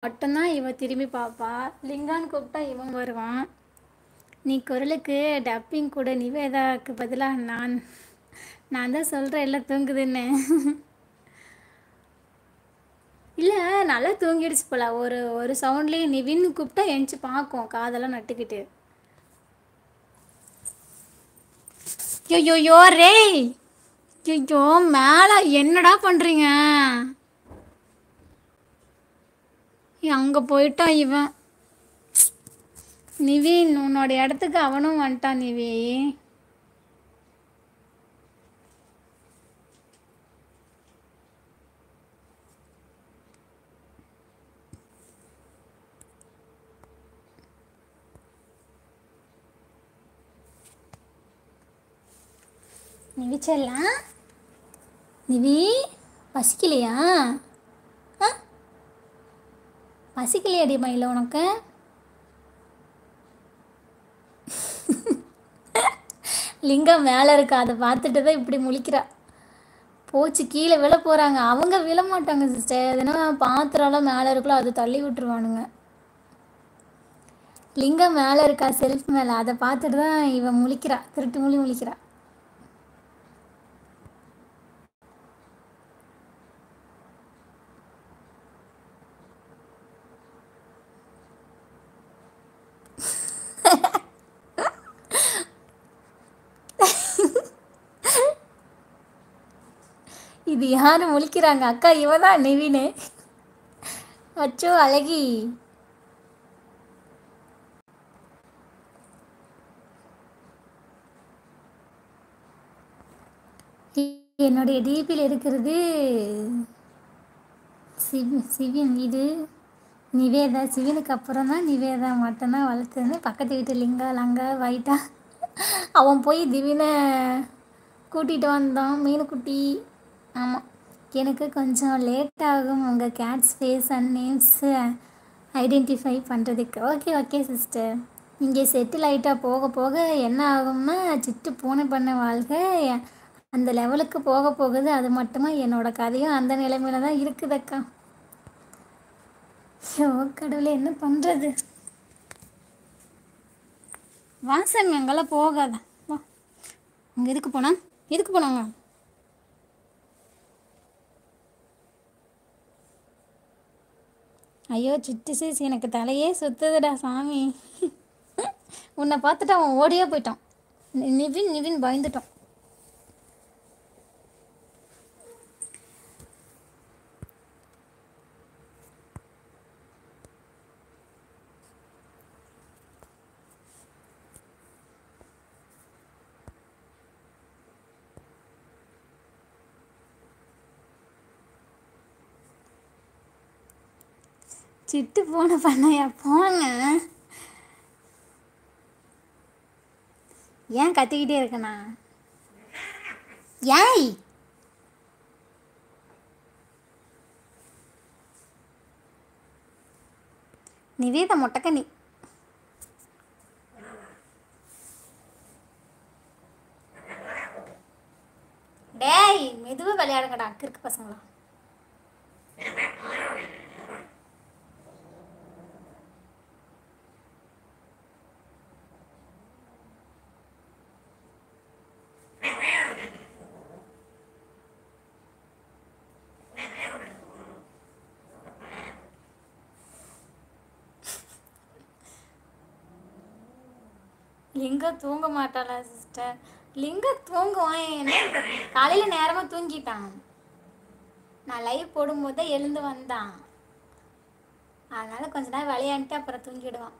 மட்டும்தான் இவ திரும்பி பார்ப்பா. லிங்கான்னு கூப்பிட்டா இவன் வருவான். நீ குரலுக்கு டப்பிங் கூட நிவேதாவுக்கு பதிலாக நான் தான் சொல்கிறேன் எல்லாம் தூங்குதுன்னு. இல்லை, நல்லா தூங்கிடுச்சு போல. ஒரு ஒரு சவுண்ட்லேயே நிவின்னு கூப்பிட்டா எந்திச்சு பார்க்கும் காதெல்லாம் நட்டுக்கிட்டு. ஐயோ ரே, ஐயோ மேலே என்னடா பண்ணுறீங்க? அங்கே போயிட்டான் இவன். நிவின், உன்னோட இடத்துக்கு அவனும் வந்துட்டான் நிவி. நிவி செல்லாம், நிவி பசிக்கலையா? ஆ, பசிக்கலையாடி மயில உனக்கு? லிங்கம் மேலே இருக்கா, அதை பார்த்துட்டு தான் இப்படி முழிக்கிறா. போச்சு, கீழே விழ போகிறாங்க. அவங்க விழ மாட்டாங்க சிஸ்டர். எதுனா பாத்திரம்லாம் மேலே இருக்குல்ல, அது தள்ளி விட்டுருவானுங்க. லிங்கம் மேலே இருக்கா, செல்ஃப் மேலே. அதை பார்த்துட்டு தான் இவன் முழிக்கிறா, திருட்டு முழிக்கிறா. இது யாரு முழிக்கிறாங்க? அக்கா, இவ தான் நிவினு. அச்சோ அழகி. என்னுடைய டிபியில் இருக்கிறது சிவின். இது நிவேதா. சிவினுக்கு அப்புறம் தான் நிவேதா மட்டும்தான் வளர்த்துருந்து. பக்கத்து வீட்டு லிங்கா லங்கா வைட்டா அவன் போய் திவினை கூட்டிகிட்டு வந்தான், மீனுக்குட்டி. ஆமாம், எனக்கு கொஞ்சம் லேட் ஆகும் உங்கள் cats face and names identify பண்ணுறதுக்கு. Okay okay sister. இங்கே செட்டில் ஆகிட்டா போக போக என்ன ஆகும்னா, சிட்டு பூனை பண்ண வாழ்க அந்த லெவலுக்கு போக போகுது. அது மட்டுமா என்னோடய கதையும் அந்த நிலைமையில தான் இருக்குதக்கா. ஐயோ கடவுளே, என்ன பண்ணுறது? வாசங்க அங்கெல்லாம் போகாத. வா, அங்கே எதுக்கு போனாங்க? ஐயோ சிட்டு சீஸ், எனக்கு தலையே சுத்துதுடா சாமி. உன்னை பார்த்துட்டு அவன் ஓடியே போயிட்டான். நிவின் பயந்துட்டான். சிட்டு போன பண்ணையா போங்க. ஏன் கத்திக்கிட்டே இருக்கண்ணா? ஏய், நிவேதா மொட்டைக்கண்ணி. டேய் மெதுவாக விளையாடுங்கடா கிறுக்கு பசங்களா. லிங்கம் தூங்க மாட்டாளா சிஸ்டர்? லிங்கம் தூங்குவான். என்ன காலையில் நேரமாக தூங்கிட்டான். நான் லைவ் போடும்போது எழுந்து வந்தான். அதனால் கொஞ்ச நேரம் விளையாண்டுட்டு அப்புறம் தூங்கிடுவான்.